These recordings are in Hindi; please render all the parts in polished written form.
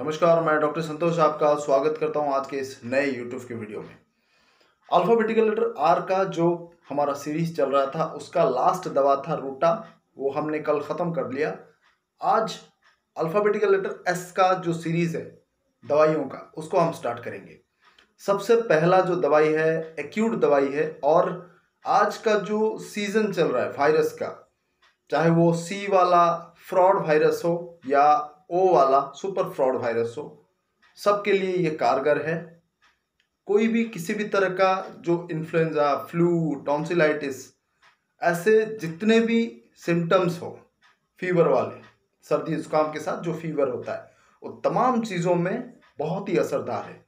नमस्कार, मैं डॉक्टर संतोष आपका स्वागत करता हूं आज के इस नए यूट्यूब के वीडियो में। अल्फाबेटिकल लेटर आर का जो हमारा सीरीज चल रहा था उसका लास्ट दवा था रूटा, वो हमने कल ख़त्म कर लिया। आज अल्फाबेटिकल लेटर एस का जो सीरीज़ है दवाइयों का उसको हम स्टार्ट करेंगे। सबसे पहला जो दवाई है एक्यूट दवाई है, और आज का जो सीज़न चल रहा है वायरस का, चाहे वो सी वाला फ्रॉड वायरस हो या ओ वाला सुपर फ्रॉड वायरस हो, सबके लिए ये कारगर है। कोई भी किसी भी तरह का जो इन्फ्लुएंजा, फ्लू, टॉन्सिलाइटिस, ऐसे जितने भी सिम्टम्स हो फीवर वाले, सर्दी जुकाम के साथ जो फीवर होता है, वो तमाम चीज़ों में बहुत ही असरदार है।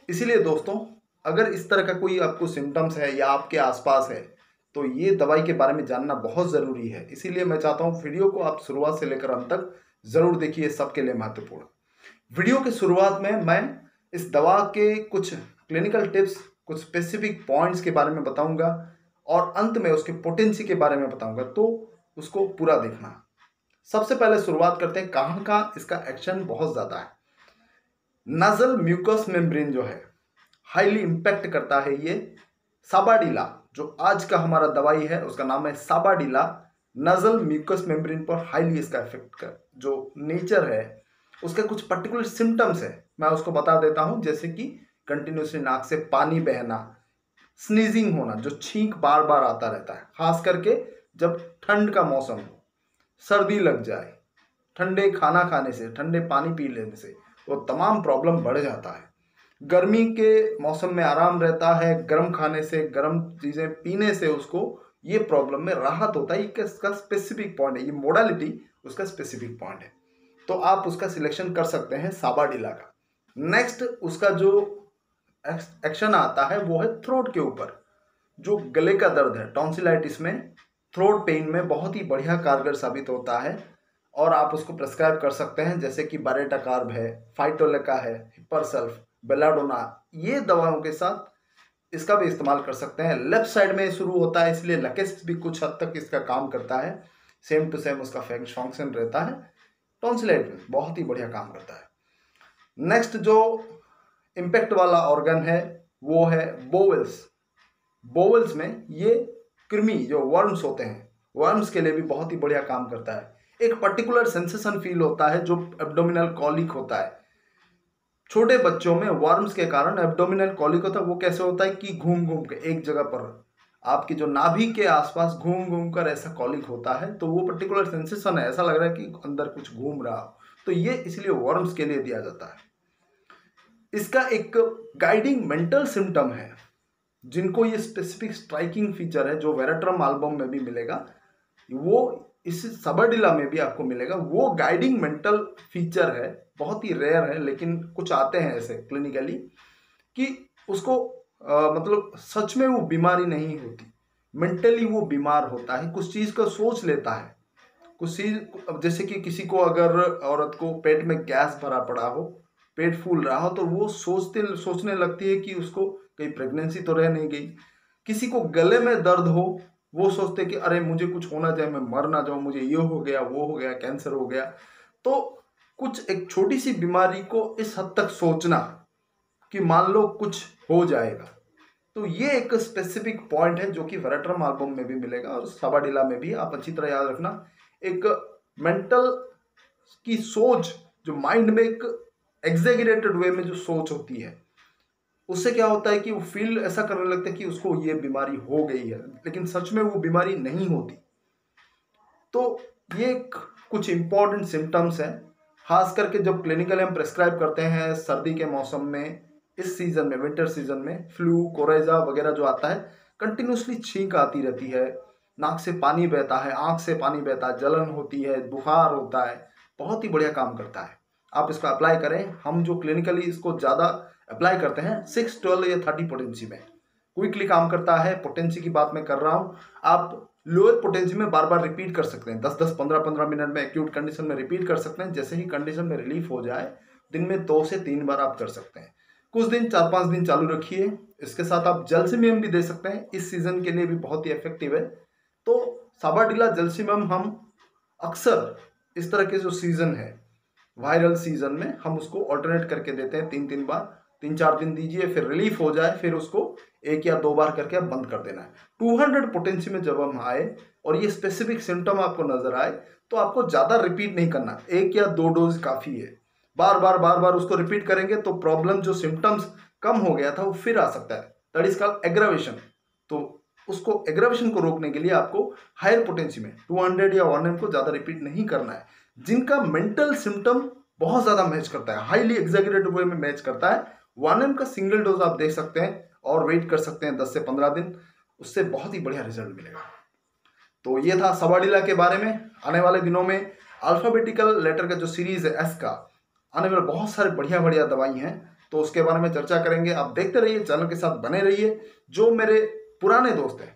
इसीलिए दोस्तों, अगर इस तरह का कोई आपको सिम्टम्स है या आपके आसपास है तो ये दवाई के बारे में जानना बहुत ज़रूरी है। इसीलिए मैं चाहता हूँ वीडियो को आप शुरुआत से लेकर अंत तक ज़रूर देखिए, सबके लिए महत्वपूर्ण। वीडियो के शुरुआत में मैं इस दवा के कुछ क्लिनिकल टिप्स, कुछ स्पेसिफिक पॉइंट्स के बारे में बताऊंगा और अंत में उसके पोटेंसी के बारे में बताऊंगा, तो उसको पूरा देखना। सबसे पहले शुरुआत करते हैं कहाँ का इसका एक्शन बहुत ज़्यादा है। नजल म्यूकस मेम्ब्रेन जो है हाईली इम्पैक्ट करता है ये। साबाडीला जो आज का हमारा दवाई है उसका नाम है साबाडीला, नजल म्यूकस मेम्ब्रेन पर हाईली इसका इफेक्ट का जो नेचर है, उसके कुछ पर्टिकुलर सिम्टम्स है, मैं उसको बता देता हूं। जैसे कि कंटिन्यूसली नाक से पानी बहना, स्नीजिंग होना, जो छींक बार बार आता रहता है, खास करके जब ठंड का मौसम हो, सर्दी लग जाए, ठंडे खाना खाने से, ठंडे पानी पी लेने से वो तमाम प्रॉब्लम बढ़ जाता है। गर्मी के मौसम में आराम रहता है, गर्म खाने से, गर्म चीज़ें पीने से उसको ये प्रॉब्लम में राहत होता है। ये इसका स्पेसिफिक पॉइंट है, ये मोडालिटी उसका स्पेसिफिक पॉइंट है, तो आप उसका सिलेक्शन कर सकते हैं साबाडीला का। नेक्स्ट उसका जो एक्शन आता है वो है थ्रोट के ऊपर। जो गले का दर्द है, टॉन्सिलाइटिस में, थ्रोट पेन में बहुत ही बढ़िया कारगर साबित होता है और आप उसको प्रेस्क्राइब कर सकते हैं। जैसे कि बारेटा कार्ब है, फाइटोलेका है, हिपरसल्फ, बेलाडोना, ये दवाओं के साथ इसका भी इस्तेमाल कर सकते हैं। लेफ्ट साइड में शुरू होता है इसलिए लकेस्ट भी कुछ हद तक इसका काम करता है, सेम टू सेम उसका फंक्शन रहता है। टॉन्सिलाइट में बहुत ही बढ़िया काम करता है। नेक्स्ट जो इम्पैक्ट वाला ऑर्गन है वो है बोवेल्स। बोवेल्स में ये कृमि जो वर्म्स होते हैं, वर्म्स के लिए भी बहुत ही बढ़िया काम करता है। एक पर्टिकुलर सेंसेशन फील होता है जो एब्डोमिनल कॉलिक होता है। छोटे बच्चों में वर्म्स के कारण एब्डोमिनल कॉलिक होता है। वो कैसे होता है कि घूम घूम के एक जगह पर आपकी जो नाभि के आसपास घूम घूम कर ऐसा कॉलिक होता है, तो वो पर्टिकुलर सेंसेशन है, ऐसा लग रहा है कि अंदर कुछ घूम रहा हो, तो ये इसलिए वर्म्स के लिए दिया जाता है। इसका एक गाइडिंग मेंटल सिम्टम है, जिनको ये स्पेसिफिक स्ट्राइकिंग फीचर है जो वेराट्रम एल्बम में भी मिलेगा, वो इस साबाडीला में भी आपको मिलेगा। वो गाइडिंग मेंटल फीचर है, बहुत ही रेयर है, लेकिन कुछ आते हैं ऐसे क्लिनिकली कि उसको मतलब सच में वो बीमारी नहीं होती, मेंटली वो बीमार होता है, कुछ चीज़ का सोच लेता है। कुछ चीज, जैसे कि किसी को अगर औरत को पेट में गैस भरा पड़ा हो, पेट फूल रहा हो, तो वो सोचने लगती है कि उसको कहीं प्रेगनेंसी तो रह नहीं गई। किसी को गले में दर्द हो, वो सोचते कि अरे मुझे कुछ होना चाहिए, मैं मर ना जाऊं, मुझे ये हो गया, वो हो गया, कैंसर हो गया। तो कुछ एक छोटी सी बीमारी को इस हद तक सोचना कि मान लो कुछ हो जाएगा, तो ये एक स्पेसिफिक पॉइंट है जो कि वेराट्रम एल्बम में भी मिलेगा और साबाडीला में भी। आप अच्छी तरह याद रखना, एक मेंटल की सोच, जो माइंड में एक एग्जेगरेटेड वे में जो सोच होती है, उससे क्या होता है कि वो फील ऐसा करने लगता है कि उसको ये बीमारी हो गई है, लेकिन सच में वो बीमारी नहीं होती। तो ये कुछ इंपॉर्टेंट सिम्टम्स हैं, खास करके जब क्लिनिकल हम प्रेस्क्राइब करते हैं सर्दी के मौसम में, इस सीजन में, विंटर सीजन में, फ्लू, कोरेजा वगैरह जो आता है, कंटिन्यूसली छींक आती रहती है, नाक से पानी बहता है, आंख से पानी बहता है, जलन होती है, बुखार होता है, बहुत ही बढ़िया काम करता है। आप इसको अप्लाई करें। हम जो क्लिनिकली इसको ज़्यादा अप्लाई करते हैं 6, 12 या 30 पोटेंसी में, क्विकली काम करता है। पोटेंसी की बात मैं कर रहा हूँ, आप लोअर पोटेंसी में बार बार रिपीट कर सकते हैं, 10-10, 15-15 मिनट में एक्यूट कंडीशन में रिपीट कर सकते हैं। जैसे ही कंडीशन में रिलीफ हो जाए, दिन में 2 से 3 बार आप कर सकते हैं। कुछ दिन, 4-5 दिन चालू रखिए। इसके साथ आप जलसीमियम भी दे सकते हैं, इस सीजन के लिए भी बहुत ही इफेक्टिव है। तो साबाडीला जलसीमियम हम अक्सर इस तरह के जो सीजन है, वायरल सीजन में हम उसको ऑल्टरनेट करके देते हैं, 3-3 बार, 3-4 दिन दीजिए, फिर रिलीफ हो जाए, फिर उसको 1 या 2 बार करके आप बंद कर देना है। 200 पोटेंसी में जब हम आए और ये स्पेसिफिक सिम्टम आपको नजर आए तो आपको ज़्यादा रिपीट नहीं करना, 1 या 2 डोज काफ़ी है। बार बार उसको रिपीट करेंगे तो प्रॉब्लम जो सिम्टम्स कम हो गया था वो फिर आ सकता है, दैट इज कॉल्ड एग्रावेशन। तो उसको एग्रावेशन को रोकने के लिए आपको हायर पोटेंसी में 200 या 1 को ज़्यादा रिपीट नहीं करना है। जिनका मेंटल सिम्टम बहुत ज़्यादा मैच करता है, हाईली एग्जैगरेटेड वे में मैच करता है, 1M का सिंगल डोज आप देख सकते हैं और वेट कर सकते हैं 10 से 15 दिन, उससे बहुत ही बढ़िया रिजल्ट मिलेगा। तो ये था सवाडिला के बारे में। आने वाले दिनों में अल्फाबेटिकल लेटर का जो सीरीज है एस का, आने वाले बहुत सारे बढ़िया बढ़िया दवाई हैं, तो उसके बारे में चर्चा करेंगे। आप देखते रहिए, चैनल के साथ बने रहिए। जो मेरे पुराने दोस्त हैं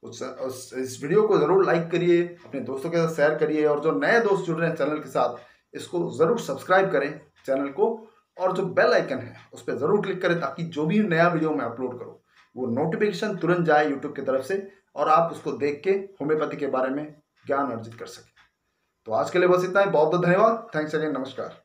इस वीडियो को जरूर लाइक करिए, अपने दोस्तों के साथ शेयर करिए, और जो नए दोस्त जुड़ रहे हैं चैनल के साथ, इसको जरूर सब्सक्राइब करें चैनल को, और जो बेल आइकन है उस पर जरूर क्लिक करें ताकि जो भी नया वीडियो मैं अपलोड करूँ वो नोटिफिकेशन तुरंत जाए यूट्यूब की तरफ से और आप उसको देख के होम्योपैथी के बारे में ज्ञान अर्जित कर सकें। तो आज के लिए बस इतना ही। बहुत बहुत धन्यवाद। Thanks again. नमस्कार।